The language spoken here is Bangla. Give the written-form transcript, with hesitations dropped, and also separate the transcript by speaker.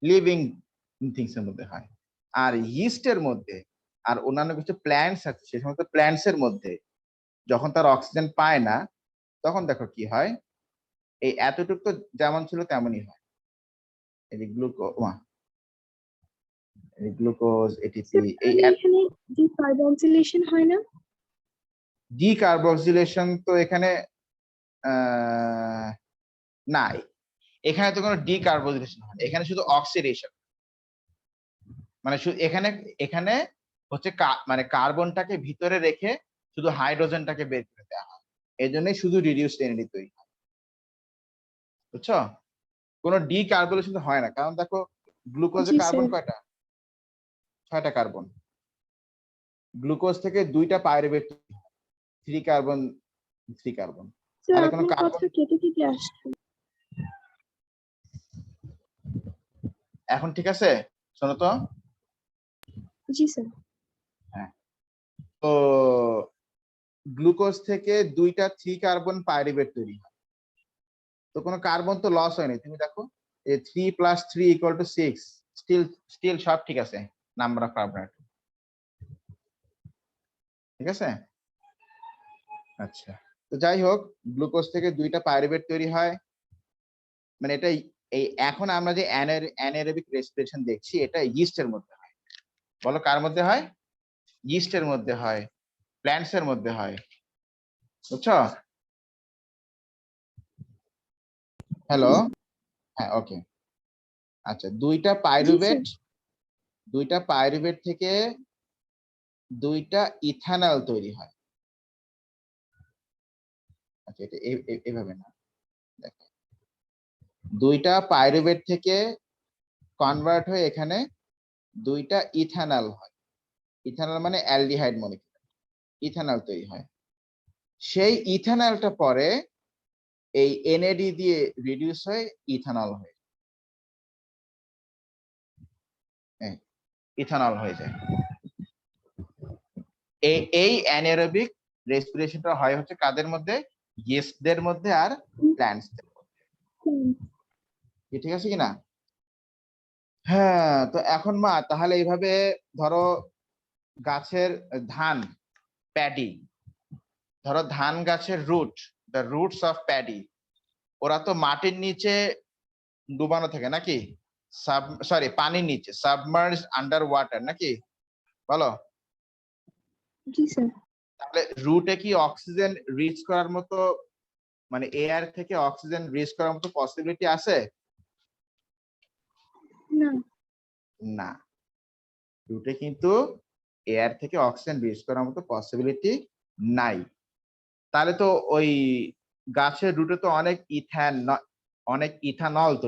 Speaker 1: লিভিং থিংস এর মধ্যে হয়। আর ইস্টের মধ্যে আর অন্যান্য কিছু প্ল্যান্টস আছে, সেই সমস্ত প্ল্যান্টস এর মধ্যে যখন তার অক্সিজেন পায় না, তখন দেখো কি হয়, এই এতটুকু তো যেমন ছিল তেমনই হয়। এই গ্লুকোজ এটিপি, এই
Speaker 2: এখানে ডিকার্বক্সিলেশন হয় না?
Speaker 1: ডিকার্বক্সিলেশন তো এখানে না, এখানে তো কোনো ডিকার্বক্সিলেশন হয়, এখানে শুধু অক্সিডেশন। মানে এখানে এখানে হচ্ছে মানে কার্বনটাকে ভিতরে রেখে শুধু হাইড্রোজেনটাকে বের করে দেওয়া হয়, এই জন্যই শুধু রিডিউসড এনার্জি তৈরি হয়। বুঝছো? কোনো ডিকার্বক্সিলেশন হয় না, কারণ দেখো গ্লুকোজে কার্বন কয়টা? 6টা কার্বন। গ্লুকোজ থেকে 2টা পাইরুভেট, 3 কার্বন 3 কার্বন। তাহলে কোনো কার্বন
Speaker 2: কেটে কেটে আসছে।
Speaker 1: এখন ঠিক আছে? শোনো তো।
Speaker 2: জি স্যার।
Speaker 1: হ্যাঁ, তো গ্লুকোজ থেকে 2টা 3 কার্বন পাইরুভেট তৈরি হয়, তো কোনো কার্বন তো লস হয়নি। তুমি দেখো, 3 + 3 = 6, স্টিল সব ঠিক আছে, নাম্বার অফ কার্বন ঠিক আছে। আচ্ছা, তো যাই হোক, গ্লুকোজ থেকে 2টা পাইরুভেট তৈরি হয়, মানে এটা এই এখন আমরা যে অ্যানারোবিক রেসপিরেশন দেখছি, এটা ইস্টের মধ্যে হয়। বলো কার মধ্যে হয়? ইস্টের মধ্যে হয়, প্ল্যান্টস এর মধ্যে হয়। বুঝছো? হ্যালো, হ্যাঁ, ওকে। আচ্ছা, 2টা পাইরুভেট থেকে 2টা ইথানল তৈরি হয়। আচ্ছা, এটা এইভাবে না, দেখো, 2টা পাইরুভেট থেকে কনভার্ট হয়ে এখানে 2টা ইথানল হয়। ইথানল মানে অ্যালডিহাইড মলিকিউল, ইথানল তৈরি হয়। সেই ইথানলটা পরে এই এনএডি দিয়ে রিডিউস হয়ে ইথানল হয়, ইথানল হয়ে যায়। এই অ্যানারোবিক রেসপিরেশনটা হয় হচ্ছে কাদের মধ্যে? ইস্টদের মধ্যে আর প্ল্যান্টসদের মধ্যে। ঠিক আছে কিনা? হ্যাঁ, তো এখন মা তাহলে এইভাবে ধরো গাছের ধান, প্যাডি, ধরো ধান গাছের দ্য রুটস অফ প্যাডি, ওরা তো মাটির নিচে ডুবানো থাকে নাকি? সরি, পানির নিচে, সাবমার্জ আন্ডার ওয়াটার নাকি? বলো।
Speaker 2: জি স্যার।
Speaker 1: তাহলে রুটে কি অক্সিজেন রিচ করার মতো, মানে এয়ার থেকে অক্সিজেন রিচ করার মতো পসিবিলিটি আছে?
Speaker 2: না,
Speaker 1: না, রুটে কিন্তু এয়ার থেকে অক্সিজেন রিচ করার মতো পসিবিলিটি নাই। তাহলে তো ওই গাছের রুটে তো অনেক ইথানল তৈরি